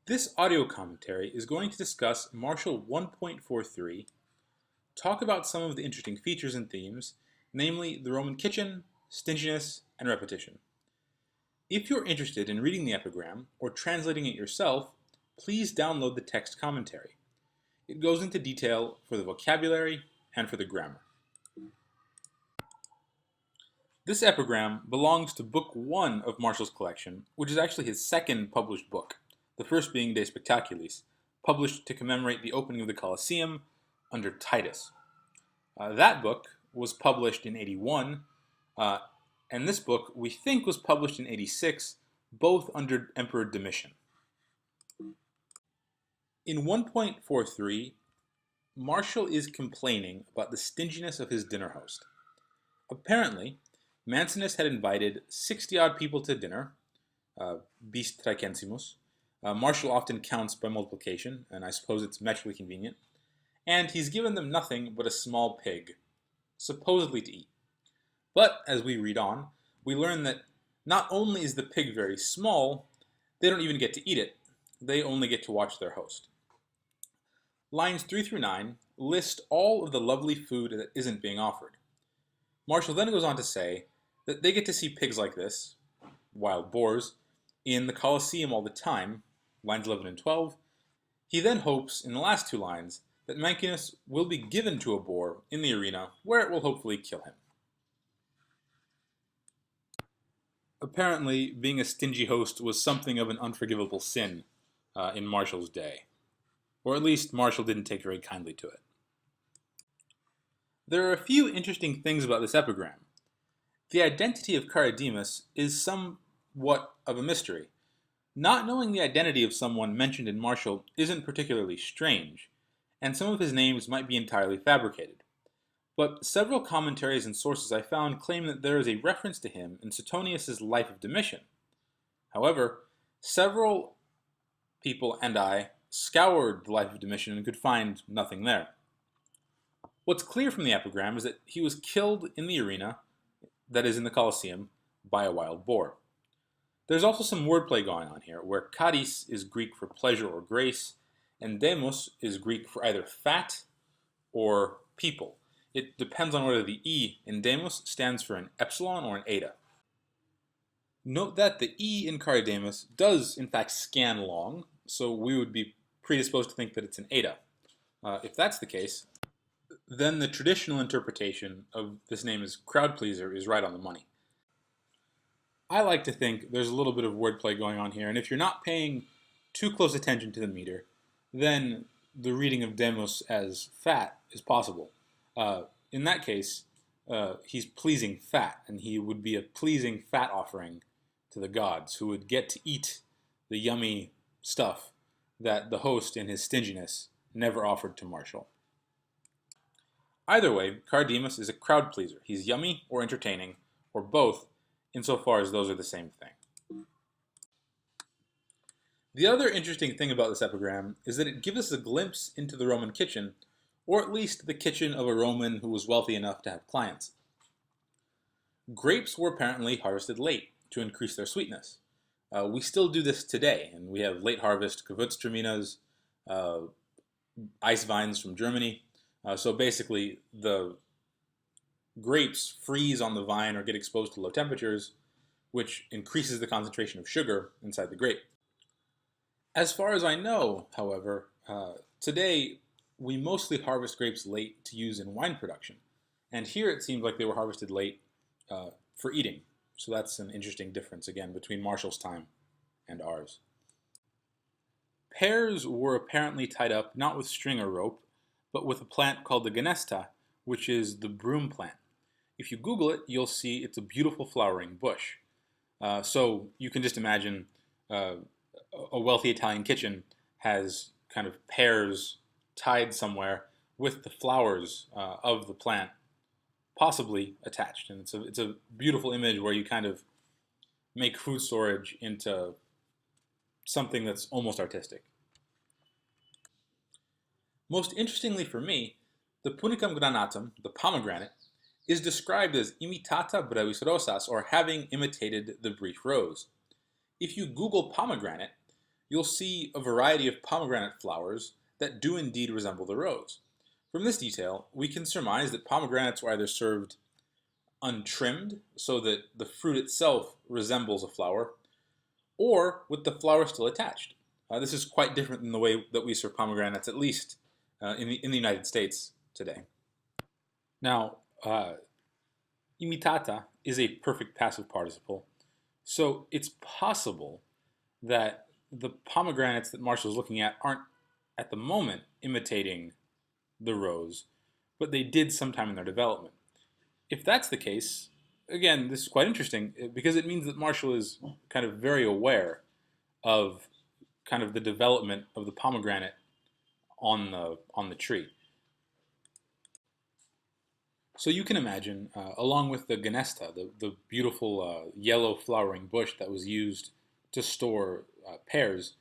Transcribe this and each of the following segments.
This audio commentary is going to discuss Marshall 1.43, talk about some of the interesting features and themes, namely the Roman kitchen, stinginess, and repetition. If you're interested in reading the epigram or translating it yourself, please download the text commentary. It goes into detail for the vocabulary and for the grammar. This epigram belongs to Book 1 of Marshall's collection, which is actually his second published book, the first being De Spectaculis, published to commemorate the opening of the Colosseum under Titus. That book was published in 81, and this book we think was published in 86, both under Emperor Domitian. In 1.43, Marshall is complaining about the stinginess of his dinner host. Apparently, Mancinus had invited 60-odd people to dinner, bis tricensimus. Marshall often counts by multiplication, and I suppose it's metrically convenient. And he's given them nothing but a small pig, supposedly to eat. But as we read on, we learn that not only is the pig very small, they don't even get to eat it. They only get to watch their host. Lines 3 through 9 list all of the lovely food that isn't being offered. Marshall then goes on to say that they get to see pigs like this, wild boars, in the Colosseum all the time, lines 11 and 12. He then hopes, in the last two lines, that Mancinus will be given to a boar in the arena, where it will hopefully kill him. Apparently, being a stingy host was something of an unforgivable sin in Marshall's day. Or at least Marshall didn't take very kindly to it. There are a few interesting things about this epigram. The identity of Charidemus is somewhat of a mystery. Not knowing the identity of someone mentioned in Marshall isn't particularly strange, and some of his names might be entirely fabricated. But several commentaries and sources I found claim that there is a reference to him in Suetonius' Life of Domitian. However, several people and I scoured the Life of Domitian and could find nothing there. What's clear from the epigram is that he was killed in the arena, that is in the Colosseum, by a wild boar. There's also some wordplay going on here, where charis is Greek for pleasure or grace, and demos is Greek for either fat or people. It depends on whether the E in demos stands for an epsilon or an eta. Note that the E in Charidemus does in fact scan long, so we would be predisposed to think that it's an eta. If that's the case, then the traditional interpretation of this name as crowd pleaser is right on the money. I like to think there's a little bit of wordplay going on here, and if you're not paying too close attention to the meter, then the reading of demos as fat is possible. In that case, he's pleasing fat, and he would be a pleasing fat offering to the gods, who would get to eat the yummy stuff that the host in his stinginess never offered to Marshall. Either way, Charidemus is a crowd pleaser. He's yummy or entertaining, or both, insofar as those are the same thing. The other interesting thing about this epigram is that it gives us a glimpse into the Roman kitchen, or at least the kitchen of a Roman who was wealthy enough to have clients. Grapes were apparently harvested late to increase their sweetness. We still do this today, and we have late harvest Gewürztraminas, ice vines from Germany. So basically, the grapes freeze on the vine or get exposed to low temperatures, which increases the concentration of sugar inside the grape. As far as I know, however, today we mostly harvest grapes late to use in wine production. And here it seems like they were harvested late for eating. So that's an interesting difference, again, between Marshall's time and ours. Pears were apparently tied up not with string or rope, but with a plant called the ganesta, which is the broom plant. If you Google it, you'll see it's a beautiful flowering bush. So you can just imagine a wealthy Italian kitchen has kind of pears tied somewhere with the flowers of the plant possibly attached. And it's a beautiful image where you kind of make food storage into something that's almost artistic. Most interestingly for me, the punicum granatum, the pomegranate, is described as imitata brevis rosas, or having imitated the brief rose. If you Google pomegranate, you'll see a variety of pomegranate flowers that do indeed resemble the rose. From this detail, we can surmise that pomegranates were either served untrimmed, so that the fruit itself resembles a flower, or with the flower still attached. This is quite different than the way that we serve pomegranates, at least in the United States today. Now, imitata is a perfect passive participle, so it's possible that the pomegranates that Marshall's looking at aren't at the moment imitating the rose, but they did sometime in their development. If that's the case, again, this is quite interesting because it means that Marshall is kind of very aware of kind of the development of the pomegranate on the tree. So you can imagine, along with the ganesta, the beautiful yellow flowering bush that was used to store pears,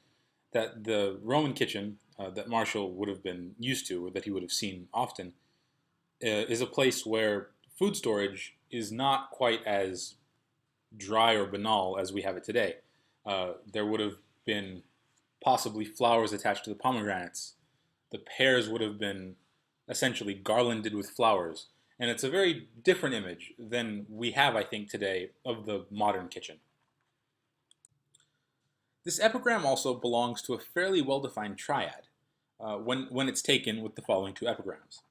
that the Roman kitchen that Marshall would have been used to, or that he would have seen often, is a place where food storage is not quite as dry or banal as we have it today. There would have been possibly flowers attached to the pomegranates. The pears would have been essentially garlanded with flowers. And it's a very different image than we have, I think, today of the modern kitchen. This epigram also belongs to a fairly well-defined triad when it's taken with the following two epigrams.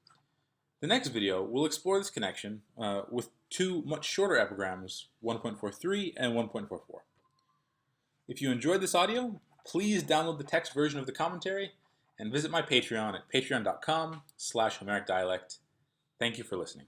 The next video will explore this connection with two much shorter epigrams, 1.43 and 1.44. If you enjoyed this audio, please download the text version of the commentary and visit my Patreon at patreon.com/HomericDialect. Thank you for listening.